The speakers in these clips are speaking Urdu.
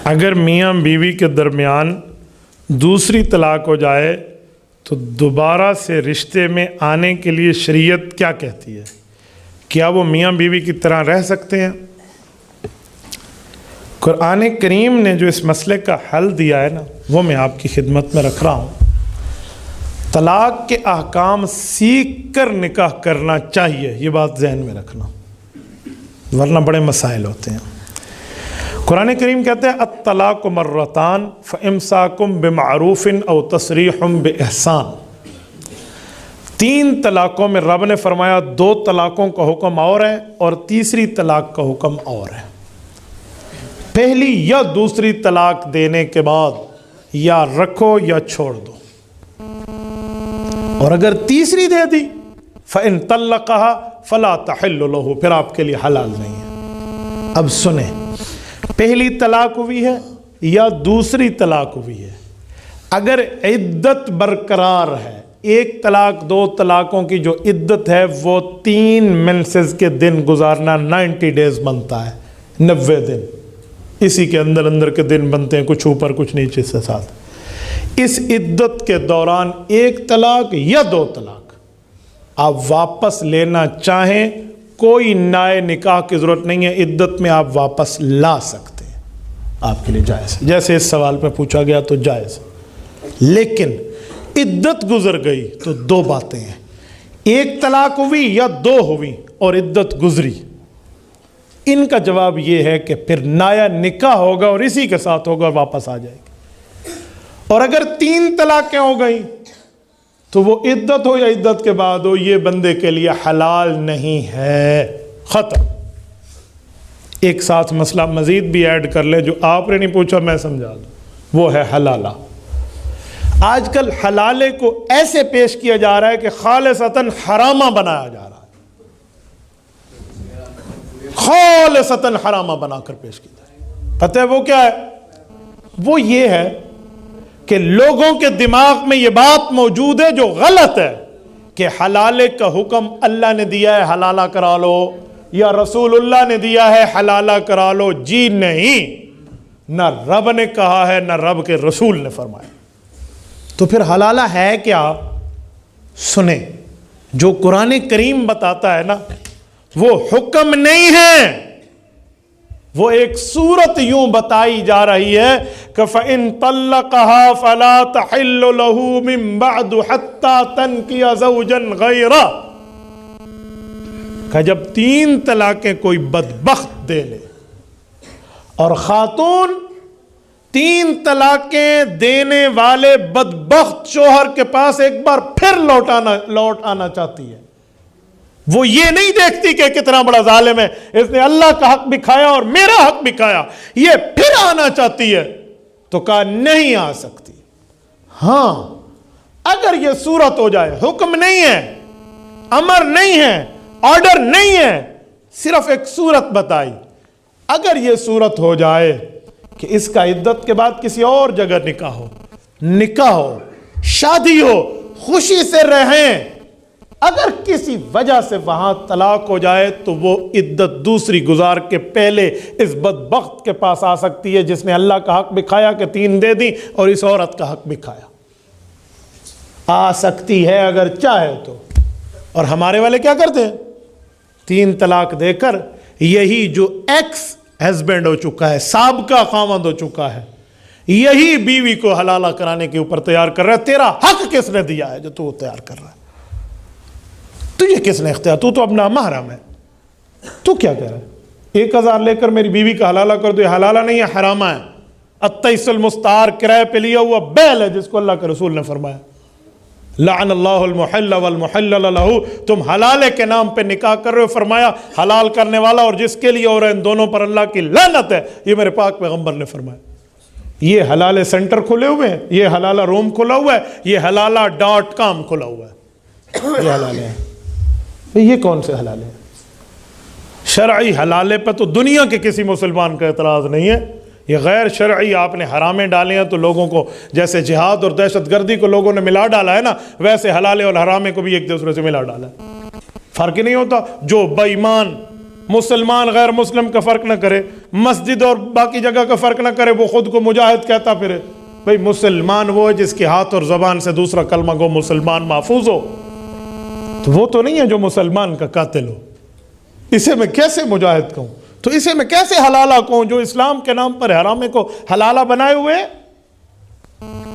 اگر میاں بیوی کے درمیان دوسری طلاق ہو جائے تو دوبارہ سے رشتے میں آنے کے لیے شریعت کیا کہتی ہے؟ کیا وہ میاں بیوی کی طرح رہ سکتے ہیں؟ قرآن کریم نے جو اس مسئلے کا حل دیا ہے نا، وہ میں آپ کی خدمت میں رکھ رہا ہوں۔ طلاق کے احکام سیکھ کر نکاح کرنا چاہیے، یہ بات ذہن میں رکھنا، ورنہ بڑے مسائل ہوتے ہیں۔ قرآن کریم کہتے ہیں الطلاق مرتان فامساکم بمعروف او تسریح باحسان۔ 3 طلاقوں میں رب نے فرمایا 2 طلاقوں کا حکم اور ہے اور تیسری طلاق کا حکم اور ہے۔ پہلی یا دوسری طلاق دینے کے بعد یا رکھو یا چھوڑ دو، اور اگر تیسری دے دی فَإِن طَلَّقَهَا فَلَا تَحِلُّ لَهُ، پھر آپ کے لیے حلال نہیں ہے۔ اب سنیں، پہلی طلاق ہوئی ہے یا دوسری طلاق ہوئی ہے، اگر عدت برقرار ہے، 1 طلاق 2 طلاقوں کی جو عدت ہے وہ 3 منسز کے دن گزارنا 90 ڈیز بنتا ہے، 90 دن، اسی کے اندر اندر کے دن بنتے ہیں، کچھ اوپر کچھ نیچے سے ساتھ۔ اس عدت کے دوران 1 طلاق یا 2 طلاق آپ واپس لینا چاہیں، کوئی نئے نکاح کی ضرورت نہیں ہے، عدت میں آپ واپس لا سکتے ہیں، آپ کے لیے جائز ہے۔ جیسے اس سوال پہ پوچھا گیا تو جائز ہے، لیکن عدت گزر گئی تو 2 باتیں ہیں، 1 طلاق ہوئی یا 2 ہوئی اور عدت گزری، ان کا جواب یہ ہے کہ پھر نیا نکاح ہوگا اور اسی کے ساتھ ہوگا، واپس آ جائے گی۔ اور اگر 3 طلاقیں ہو گئیں تو وہ عدت ہو یا عدت کے بعد ہو، یہ بندے کے لیے حلال نہیں ہے، ختم۔ ایک ساتھ مسئلہ مزید بھی ایڈ کر لیں جو آپ نے نہیں پوچھا، میں سمجھا دوں، وہ ہے حلالہ۔ آج کل حلالے کو ایسے پیش کیا جا رہا ہے کہ خالصتاً حرامہ بنایا جا رہا ہے، خالصتاً حرامہ بنا کر پیش کیا جا رہا ہے۔ پتہ ہے وہ کیا ہے؟ وہ یہ ہے کہ لوگوں کے دماغ میں یہ بات موجود ہے جو غلط ہے کہ حلالے کا حکم اللہ نے دیا ہے حلالہ کرا لو، یا رسول اللہ نے دیا ہے حلالہ کرا لو۔ جی نہیں، نہ رب نے کہا ہے نہ رب کے رسول نے فرمایا۔ تو پھر حلالہ ہے کیا؟ سنیں، جو قرآن کریم بتاتا ہے نا وہ حکم نہیں ہے، وہ ایک صورت یوں بتائی جا رہی ہے کہ فَإِن طَلَّقَهَا فَلَا تَحِلُّ لَهُ مِن بَعْدُ حَتَّى تَنْكِحَ زَوْجًا غَيْرَهُ، کہ جب 3 طلاقیں کوئی بدبخت دے لے، اور خاتون 3 طلاقیں دینے والے بدبخت شوہر کے پاس ایک بار پھر لوٹ آنا چاہتی ہے، وہ یہ نہیں دیکھتی کہ کتنا بڑا ظالم ہے، اس نے اللہ کا حق بھی کھایا اور میرا حق بھی کھایا، یہ پھر آنا چاہتی ہے، تو کہا نہیں آ سکتی۔ ہاں، اگر یہ صورت ہو جائے، حکم نہیں ہے، امر نہیں ہے، آرڈر نہیں ہے، صرف ایک صورت بتائی، اگر یہ صورت ہو جائے کہ اس کا عدت کے بعد کسی اور جگہ نکاح ہو، شادی ہو، خوشی سے رہیں، اگر کسی وجہ سے وہاں طلاق ہو جائے تو وہ عدت دوسری گزار کے پہلے اس بدبخت کے پاس آ سکتی ہے جس نے اللہ کا حق بھی کھایا کہ 3 دے دی اور اس عورت کا حق بھی کھایا، آ سکتی ہے اگر چاہے تو۔ اور ہمارے والے کیا کرتے ہیں؟ 3 طلاق دے کر یہی جو ایکس ہسبینڈ ہو چکا ہے، سابقہ خاوند ہو چکا ہے، یہی بیوی کو حلالہ کرانے کے اوپر تیار کر رہا ہے۔ تیرا حق کس نے دیا ہے جو تو تیار کر رہا ہے؟ تجھے کس نے اختیار؟ تو اپنا محرم ہے، تو کیا کہہ رہا ہے؟ 1000 لے کر میری بیوی کا حلالہ کر دو، یہ حلالہ نہیں ہے، حرامہ ہے۔ التیس المستعار، کرائے پہ لیا ہوا بیل ہے جس کو اللہ کے رسول نے فرمایا لعن اللہ المحل والمحلل لہ، تم حلالے کے نام پہ نکاح کر رہے ہو، فرمایا حلال کرنے والا اور جس کے لیے ہو رہا ہے ان دونوں پر اللہ کی لعنت ہے، یہ میرے پاک پیغمبر نے فرمایا۔ یہ حلالے سینٹر کھلے ہوئے ہیں، یہ حلالہ روم کھلا ہوا ہے، یہ حلالہ.com کھلا ہوا ہے، یہ حلالے ہیں۔ یہ کون سے حلالے ہیں؟ شرعی حلالے پہ تو دنیا کے کسی مسلمان کا اعتراض نہیں ہے، یہ غیر شرعی آپ نے حرامیں ڈالے ہیں تو لوگوں کو جیسے جہاد اور دہشت گردی کو لوگوں نے ملا ڈالا ہے نا، ویسے حلالے اور حرامے کو بھی ایک دوسرے سے ملا ڈالا ہے۔ فرق ہی نہیں ہوتا، جو بے ایمان مسلمان غیر مسلم کا فرق نہ کرے، مسجد اور باقی جگہ کا فرق نہ کرے، وہ خود کو مجاہد کہتا پھرے. بھئی مسلمان وہ ہے جس کے ہاتھ اور زبان سے دوسرا کلمہ گو مسلمان محفوظ ہو. تو وہ تو نہیں ہے جو مسلمان کا قاتل ہو. اسے میں کیسے مجاہد کہوں؟ تو اسے میں کیسے حلالہ کہوں جو اسلام کے نام پر حرامے کو حلالہ بنائے ہوئے؟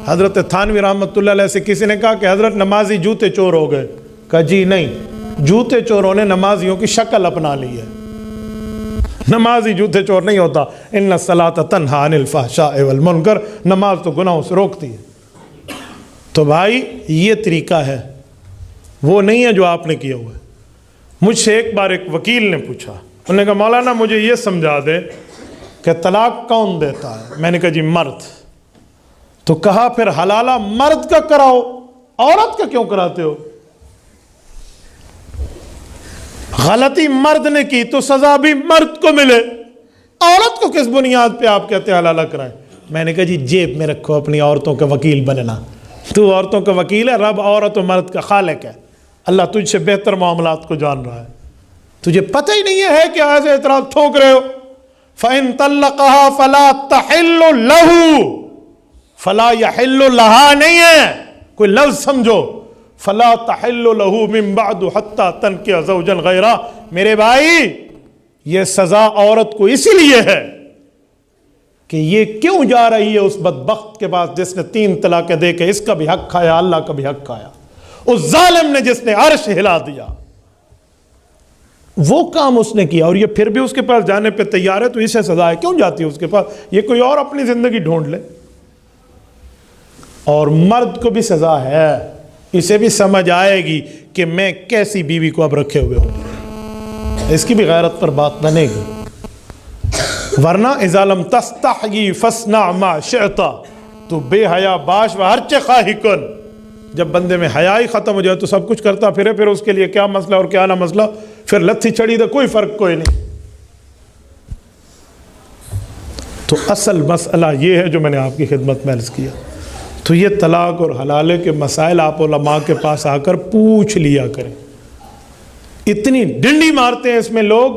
حضرت تھانوی رحمۃ اللہ علیہ سے کسی نے کہا کہ حضرت نمازی جوتے چور ہو گئے. کہا جی نہیں، جوتے چوروں نے نمازیوں کی شکل اپنا لی ہے. نمازی جوتے چور نہیں ہوتا. ان الصلاۃ تنہی عن الفحشاء والمنکر، نماز تو گناہوں سے روکتی ہے. تو بھائی یہ طریقہ ہے، وہ نہیں ہے جو آپ نے کیا ہوا ہے. مجھ سے ایک بار ایک وکیل نے پوچھا، انہوں نے کہا مولانا مجھے یہ سمجھا دے کہ طلاق کون دیتا ہے؟ میں نے کہا جی مرد. تو کہا پھر حلالہ مرد کا کراؤ، عورت کا کیوں کراتے ہو؟ غلطی مرد نے کی تو سزا بھی مرد کو ملے، عورت کو کس بنیاد پہ آپ کہتے ہیں حلالہ کرائیں؟ میں نے کہا جی جیب میں رکھو اپنی عورتوں کا وکیل بننا. تو عورتوں کا وکیل ہے، رب عورت و مرد کا خالق ہے. اللہ تجھ سے بہتر معاملات کو جان رہا ہے. تجھے پتہ ہی نہیں ہے کہ ایسے اعتراض ٹھوک رہے ہو. فَإِن طَلَّقَهَا فَلَا تَحِلُّ لَهُ، فَلَا يَحِلُّ لَهَا نہیں ہے، کوئی لفظ سمجھو. فَلَا تَحِلُّ لَهُ مِن بَعْدُ حَتَّى تَنْكِحَ زَوْجًا غَيْرَهُ. میرے بھائی یہ سزا عورت کو اسی لیے ہے کہ یہ کیوں جا رہی ہے اس بدبخت کے پاس جس نے 3 طلاقیں دے کے اس کا بھی حق کھایا، اللہ کا بھی حق کھایا، اس ظالم نے جس نے عرش ہلا دیا. وہ کام اس نے کیا اور یہ پھر بھی اس کے پاس جانے پہ تیار ہے. تو اسے سزا ہے، کیوں جاتی ہے اس کے پاس؟ یہ کوئی اور اپنی زندگی ڈھونڈ لے. اور مرد کو بھی سزا ہے، اسے بھی سمجھ آئے گی کہ میں کیسی بیوی کو اب رکھے ہوئے ہوں. اس کی بھی غیرت پر بات بنے گی. ورنہ اذا لم تستحیی فاصنع ما شئت، تو بے حیا باش و ہرچے خواہی کن. جب بندے میں حیا ہی ختم ہو جائے تو سب کچھ کرتا پھرے، پھر اس کے لیے کیا مسئلہ اور کیا نہ مسئلہ، پھر لتھی چڑی دا کوئی فرق کوئی نہیں. تو اصل مسئلہ یہ ہے جو میں نے آپ کی خدمت میں عرض کیا. تو یہ طلاق اور حلالے کے مسائل آپ علماء کے پاس آ کر پوچھ لیا کریں. اتنی ڈنڈی مارتے ہیں اس میں لوگ.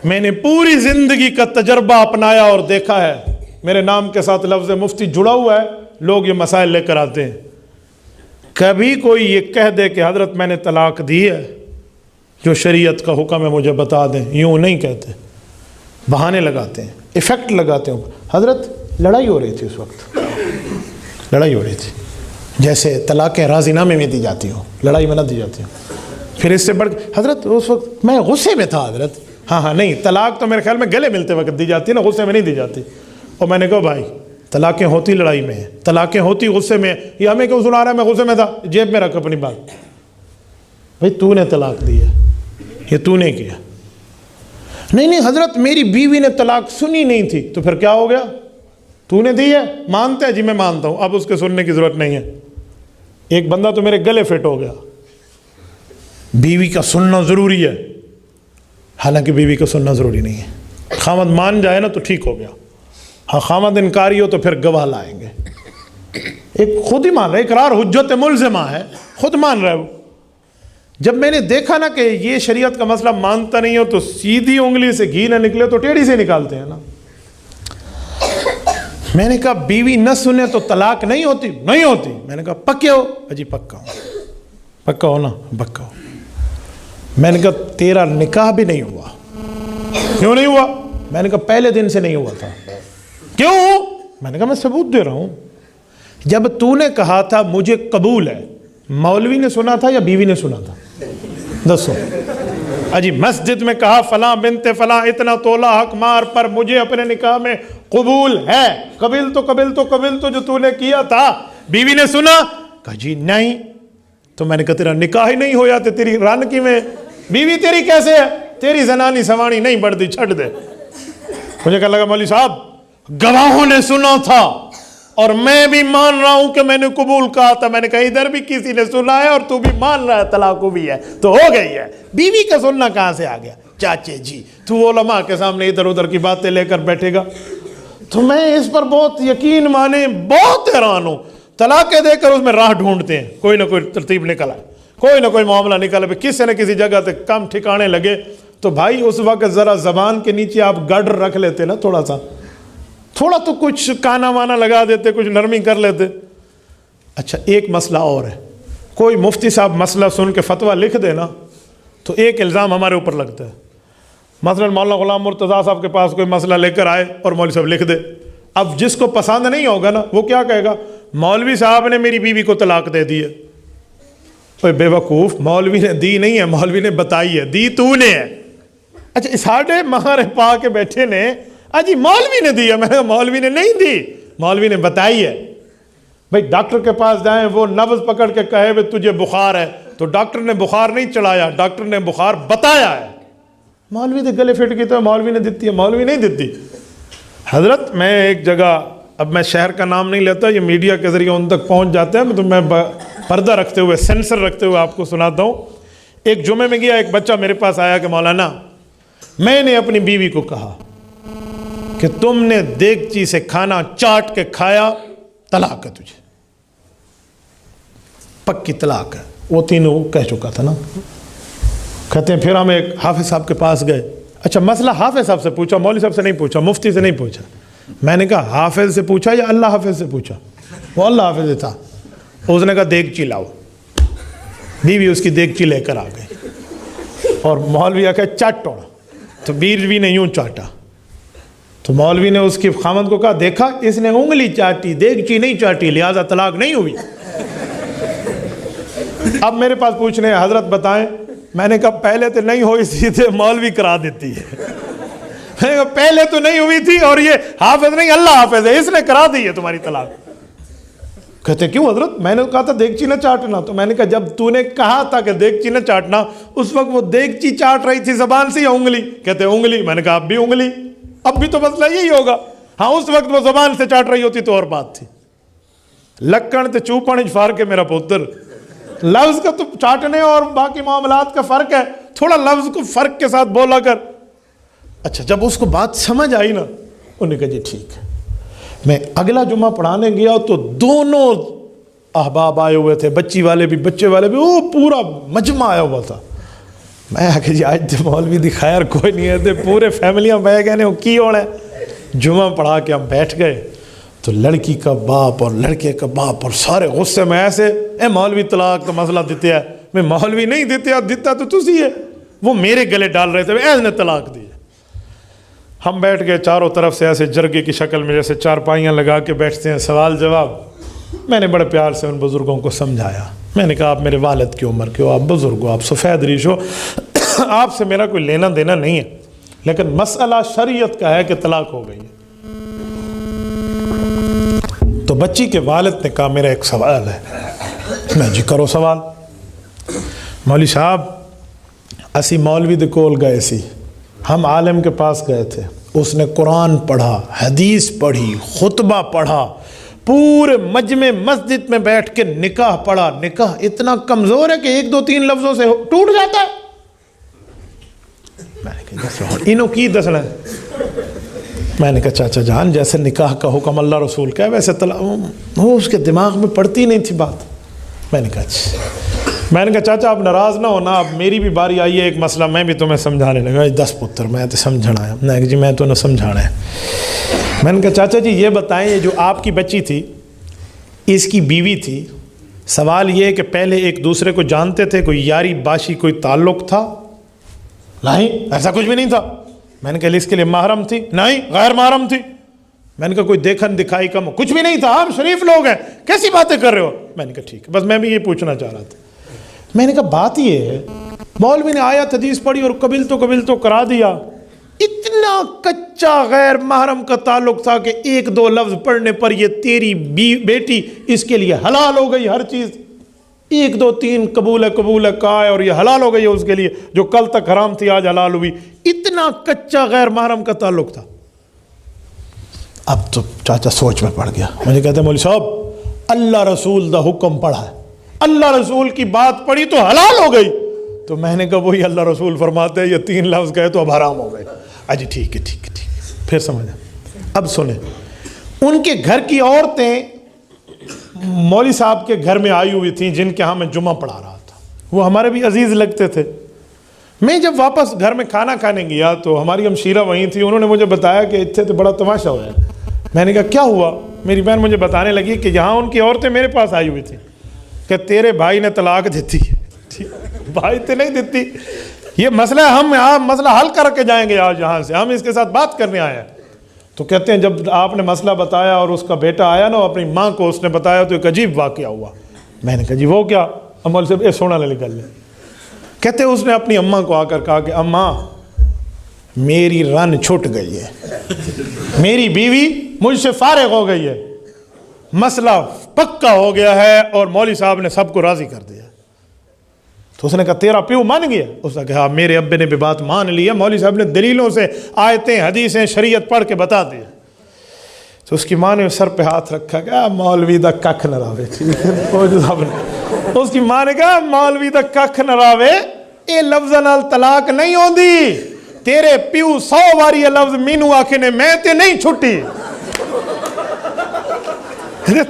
میں نے پوری زندگی کا تجربہ اپنایا اور دیکھا ہے. میرے نام کے ساتھ لفظ مفتی جڑا ہوا ہے، لوگ یہ مسائل لے کر آتے ہیں. کبھی کوئی یہ کہہ دے کہ حضرت میں نے طلاق دی ہے، جو شریعت کا حکم ہے مجھے بتا دیں. یوں نہیں کہتے، بہانے لگاتے ہیں، ایفیکٹ لگاتے ہیں. حضرت لڑائی ہو رہی تھی اس وقت، لڑائی ہو رہی تھی، جیسے طلاقیں راضی نامے میں دی جاتی ہوں، لڑائی میں نہ دی جاتی ہوں. پھر اس سے بڑھ حضرت اس وقت میں غصے میں تھا. حضرت ہاں نہیں، طلاق تو میرے خیال میں گلے ملتے وقت دی جاتی ہے نا، غصے میں نہیں دی جاتی. اور میں نے کہا بھائی طلاقیں ہوتی لڑائی میں ہیں، طلاقیں ہوتی غصے میں. یہ ہمیں کیوں سنا رہا ہے میں غصے میں تھا؟ جیب میں رکھ اپنی بات. بھائی تو نے طلاق دی ہے، یہ تو نے کیا. نہیں حضرت میری بیوی نے طلاق سنی نہیں تھی. تو پھر کیا ہو گیا؟ تو نے دی ہے، مانتے ہیں جی میں مانتا ہوں، اب اس کے سننے کی ضرورت نہیں ہے. ایک بندہ تو میرے گلے فٹ ہو گیا. بیوی کا سننا ضروری ہے، حالانکہ بیوی کا سننا ضروری نہیں ہے. خامد مان جائے نا تو ٹھیک ہو گیا. ہاں خامد انکاری ہو تو پھر گواہ لائیں گے. ایک خود ہی مان رہا ہے، اقرار حجت ملزمہ ہے، خود مان رہا ہے وہ. جب میں نے دیکھا نا کہ یہ شریعت کا مسئلہ مانتا نہیں ہو تو سیدھی انگلی سے گھی نہ نکلے تو ٹیڑھی سے نکالتے ہیں نا. میں نے کہا بیوی نہ سنے تو طلاق نہیں ہوتی؟ نہیں ہوتی. میں نے کہا پکے ہو؟ اجی پکا ہوں. پکا ہو نا؟ پکا ہو. میں نے کہا تیرا نکاح بھی نہیں ہوا. کیوں نہیں ہوا؟ میں نے کہا پہلے دن سے نہیں ہوا تھا. کیوں؟ میں نے کہا میں ثبوت دے رہا ہوں. جب تو نے کہا تھا مجھے قبول ہے، مولوی نے سنا تھا یا بیوی نے سنا تھا؟ دسو. اجی مسجد میں کہا فلاں بنت فلاں اتنا تولہ حق مار پر مجھے اپنے نکاح میں قبول ہے. قبل تو جو تو نے کیا تھا. بیوی نے سنا؟ کہا جی نہیں. تو میں نے کہا تیرا نکاح ہی نہیں ہویا تو تیری رن کی میں بیوی تیری کیسے ہے؟ تیری زنانی سوانی نہیں بڑھتی، چھٹ دے. مجھے کہا لگا مولوی صاحب گواہوں نے سنا تھا اور میں بھی مان رہا ہوں کہ میں نے قبول کہا تھا. میں نے کہا ادھر بھی کسی نے سنا ہے اور تو بھی مان رہا ہے، طلاق بھی ہے تو ہو گئی ہے. بیوی کا سننا کہاں سے آ گیا؟ چاچے جی تو علماء کے سامنے ادھر ادھر کی باتیں لے کر بیٹھے گا. تو میں اس پر بہت یقین مانے بہت حیران ہوں. طلاقیں دے کر اس میں راہ ڈھونڈتے ہیں، کوئی نہ کوئی ترتیب نکل آئے، کوئی نہ کوئی معاملہ نکل آئے، کسی نہ کسی جگہ سے کم ٹھکانے لگے تو بھائی اس وقت ذرا زبان کے نیچے آپ گڈر رکھ لیتے نا، تھوڑا تو کچھ کانا وانا لگا دیتے، کچھ نرمی کر لیتے۔ اچھا ایک مسئلہ اور ہے، کوئی مفتی صاحب مسئلہ سن کے فتویٰ لکھ دے نا تو ایک الزام ہمارے اوپر لگتا ہے۔ مثلا مولانا غلام مرتضیٰ صاحب کے پاس کوئی مسئلہ لے کر آئے اور مولوی صاحب لکھ دے، اب جس کو پسند نہیں ہوگا نا وہ کیا کہے گا، مولوی صاحب نے میری بیوی کو طلاق دے دی ہے۔ اوے بے وقوف، مولوی نے دی نہیں ہے، مولوی نے بتائی ہے، دی تو نے ہے۔ اچھا ساڑھے مہارے پا کے بیٹھے نے جی مولوی نے دی ہے، میں نے کہا مولوی نے نہیں دی، مولوی نے بتائی ہے۔ بھائی ڈاکٹر کے پاس جائیں، وہ نبض پکڑ کے کہے وہ تجھے بخار ہے، تو ڈاکٹر نے بخار نہیں چڑھایا، ڈاکٹر نے بخار بتایا ہے۔ مولوی نے گلے فٹ کی تو مولوی نے دیتی ہے، مولوی نہیں دیتی۔ حضرت میں ایک جگہ، اب میں شہر کا نام نہیں لیتا، یہ میڈیا کے ذریعے ان تک پہنچ جاتے ہیں، تو میں پردہ رکھتے ہوئے، سینسر رکھتے ہوئے آپ کو سناتا ہوں۔ ایک جمعے میں گیا، ایک بچہ میرے پاس آیا کہ مولانا میں نے اپنی بیوی کو کہا کہ تم نے دیگچی سے کھانا چاٹ کے کھایا، طلاق ہے تجھے، پکی طلاق ہے۔ وہ تینوں کہہ چکا تھا نا۔ کہتے ہیں پھر ہم ایک حافظ صاحب کے پاس گئے۔ اچھا مسئلہ حافظ صاحب سے پوچھا، مولوی صاحب سے نہیں پوچھا، مفتی سے نہیں پوچھا۔ میں نے کہا حافظ سے پوچھا یا اللہ حافظ سے پوچھا؟ وہ اللہ حافظ تھا۔ اس نے کہا دیگچی لاؤ، بیوی اس کی دیگچی لے کر آ گئی، اور مولوی آ کے چاٹو، تو بیوی نے یوں چاٹا، تو مولوی نے اس کی خامد کو کہا دیکھا اس نے انگلی چاٹی، دیگچی نہیں چاٹی، لہذا طلاق نہیں ہوئی۔ اب میرے پاس پوچھنے حضرت بتائیں، میں نے کہا پہلے تو نہیں ہوئی تھی تو مولوی کرا دیتی ہے، میں نے کہا پہلے تو نہیں ہوئی تھی اور یہ حافظ نہیں اللہ حافظ ہے، اس نے کرا دی ہے تمہاری طلاق۔ کہتے کیوں حضرت؟ میں نے کہا تھا دیگچی نہ چاٹنا، تو میں نے کہا جب تو نے کہا تھا کہ دیگچی نہ چاٹنا، اس وقت وہ دیگچی چاٹ رہی تھی زبان سے یا انگلی؟ کہتے انگلی۔ میں نے کہا اب بھی انگلی، اب بھی تو مسئلہ یہی ہوگا۔ ہاں اس وقت وہ زبان سے چاٹ رہی ہوتی تو اور بات تھی۔ لکڑ تے چوپن فار کے میرا پتر، لفظ کا تو چاٹنے اور باقی معاملات کا فرق ہے، تھوڑا لفظ کو فرق کے ساتھ بولا کر۔ اچھا جب اس کو بات سمجھ آئی نا، انہوں نے کہا جی ٹھیک ہے۔ میں اگلا جمعہ پڑھانے گیا تو دونوں احباب آئے ہوئے تھے، بچی والے بھی بچے والے بھی، وہ پورا مجمع آیا ہوا تھا۔ میں آگے جی آج مولوی دی خیر کوئی نہیں ہے، پورے فیملیاں بہ گئے نے، وہ کی ہونا ہے۔ جمعہ پڑھا کے ہم بیٹھ گئے تو لڑکی کا باپ اور لڑکے کا باپ اور سارے غصے میں ایسے، اے مولوی طلاق تو مسئلہ دیتے ہے، میں مولوی نہیں دیتے، دیتا تو تسی ہے، وہ میرے گلے ڈال رہے تھے، ایس نے طلاق دی۔ ہم بیٹھ گئے چاروں طرف سے ایسے جرگے کی شکل میں، جیسے چارپائیاں لگا کے بیٹھتے ہیں، سوال جواب۔ میں نے بڑے پیار سے ان بزرگوں کو سمجھایا، میں نے کہا آپ میرے والد کی عمر کے ہو، آپ بزرگ ہو، آپ سفید ریش ہو، آپ سے میرا کوئی لینا دینا نہیں ہے، لیکن مسئلہ شریعت کا ہے کہ طلاق ہو گئی ہے۔ تو بچی کے والد نے کہا میرا ایک سوال ہے۔ میں جی کرو سوال۔ مولوی صاحب اسی مولوی دے کول گئے سی، ہم عالم کے پاس گئے تھے، اس نے قرآن پڑھا، حدیث پڑھی، خطبہ پڑھا، پورے مجمع مسجد میں بیٹھ کے نکاح پڑھا۔ نکاح اتنا کمزور ہے کہ ایک دو تین لفظوں سے ٹوٹ جاتا ہے۔ میں نے کہا انہوں کی دسنا ہے؟ میں نے کہا چاچا جان جیسے نکاح کا حکم اللہ رسول کا ہے ویسے طلاق، وہ اس کے دماغ میں پڑتی نہیں تھی بات۔ میں نے کہا چاچا آپ ناراض نہ ہونا، اب میری بھی باری آئی ہے ایک مسئلہ میں بھی تمہیں سمجھانے لگا۔ 10 پتر میں تو سمجھنا ہے۔ میں جی میں تو نہ سمجھانا ہے۔ میں نے کہا چاچا جی یہ بتائیں، یہ جو آپ کی بچی تھی اس کی بیوی تھی، سوال یہ ہے کہ پہلے ایک دوسرے کو جانتے تھے، کوئی یاری باشی کوئی تعلق تھا؟ نہیں ایسا کچھ بھی نہیں تھا۔ میں نے کہا اس کے لیے محرم تھی؟ نہیں غیر محرم تھی۔ میں نے کہا کوئی دیکھن دکھائی کم؟ کچھ بھی نہیں تھا، ہم شریف لوگ ہیں، کیسی باتیں کر رہے ہو؟ میں نے کہا ٹھیک ہے، بس میں بھی یہ پوچھنا چاہ رہا تھا۔ میں نے کہا بات یہ ہے مولوی نے آیت حدیث پڑھی اور قبل تو کرا دیا، اتنا کچا غیر محرم کا تعلق تھا کہ ایک دو لفظ پڑھنے پر یہ تیری بیٹی اس کے لیے حلال ہو گئی، ہر چیز ایک دو تین قبول ہے کہا ہے اور یہ حلال ہو گئی ہے اس کے لیے، جو کل تک حرام تھی آج حلال ہوئی۔ اتنا کچا غیر محرم کا تعلق تھا۔ اب تو چاچا سوچ میں پڑ گیا، مجھے کہتے ہیں مولوی صاحب اللہ رسول دا حکم پڑھا ہے، اللہ رسول کی بات پڑھی تو حلال ہو گئی۔ تو میں نے کہا وہی اللہ رسول فرماتے ہیں یہ 3 لفظ کہے تو اب حرام ہو گئے۔ اجی ٹھیک ہے پھر سمجھا۔ اب سنیں، ان کے گھر کی عورتیں مولوی صاحب کے گھر میں آئی ہوئی تھیں جن کے ہاں میں جمعہ پڑھا رہا تھا، وہ ہمارے بھی عزیز لگتے تھے۔ میں جب واپس گھر میں کھانا کھانے گیا تو ہماری ہمشیرہ وہیں تھی، انہوں نے مجھے بتایا کہ اتنے تو بڑا تماشا ہوا ہے۔ میں نے کہا کیا ہوا؟ میری بہن مجھے بتانے لگی کہ یہاں ان کی عورتیں میرے پاس آئی ہوئی تھی کہ تیرے بھائی نے طلاق دیتی ہے۔ بھائی تو نہیں دیتی، یہ مسئلہ ہم مسئلہ حل کر کے جائیں گے آج یہاں سے، ہم اس کے ساتھ بات کرنے آئے ہیں۔ تو کہتے ہیں جب آپ نے مسئلہ بتایا اور اس کا بیٹا آیا نا، اپنی ماں کو اس نے بتایا تو ایک عجیب واقعہ ہوا۔ میں نے کہا جی وہ کیا؟ امول سے سونا لے نکل لے۔ کہتے ہیں اس نے اپنی اماں کو آ کر کہا کہ اماں میری رن چھٹ گئی ہے، میری بیوی مجھ سے فارغ ہو گئی ہے، مسئلہ پکا ہو گیا ہے اور مولوی صاحب نے سب کو راضی کر دیا۔ تو اس نے کہا تیرا پیو مان گیا؟ اس نے کہا میرے ابے نے بھی بات مان لی ہے، مولوی صاحب نے دلیلوں سے آیتیں حدیثیں شریعت پڑھ کے بتا دیا۔ تو اس کی ماں نے سر پہ ہاتھ رکھا کہ مولوی دا ککھ نہ راوے۔ اس کی ماں نے کہا مولوی دا ککھ نہ راوے، اے لفظ نال طلاق نہیں ہوندی، تیرے پیو 100 باری یہ لفظ مینو آکھے نے میں تے نہیں چھٹی،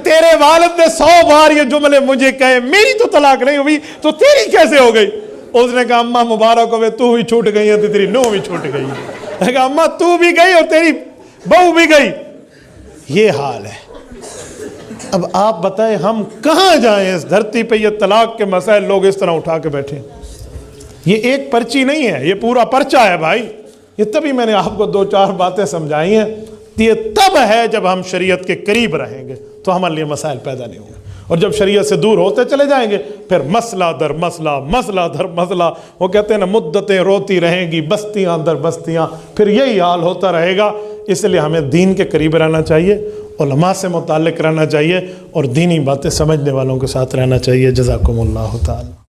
تیرے والد نے 100 بار یہ جملے مجھے کہے، میری تو طلاق نہیں ہوئی تو تیری کیسے ہو گئی؟ اس نے کہا اماں مبارک ہوئے، تو بھی چھوٹ گئی ہے، تیری نو بھی چھوٹ گئی ہے۔ کہا اماں تو بھی گئی اور تیری بہو بھی گئی۔ یہ حال ہے۔ اب آپ بتائیں ہم کہاں جائیں؟ اس دھرتی پہ یہ طلاق کے مسائل لوگ اس طرح اٹھا کے بیٹھے۔ یہ ایک پرچی نہیں ہے، یہ پورا پرچہ ہے بھائی۔ یہ تبھی میں نے آپ کو 2-4 باتیں سمجھائی ہیں، یہ تب ہے جب ہم شریعت کے قریب رہیں گے تو ہمارے لیے مسائل پیدا نہیں ہوں گے، اور جب شریعت سے دور ہوتے چلے جائیں گے پھر مسئلہ در مسئلہ، مسئلہ در مسئلہ، وہ کہتے ہیں نا مدتیں روتی رہیں گی بستیاں در بستیاں، پھر یہی حال ہوتا رہے گا۔ اس لیے ہمیں دین کے قریب رہنا چاہیے، علماء سے متعلق رہنا چاہیے، اور دینی باتیں سمجھنے والوں کے ساتھ رہنا چاہیے۔ جزاکم اللہ تعالی۔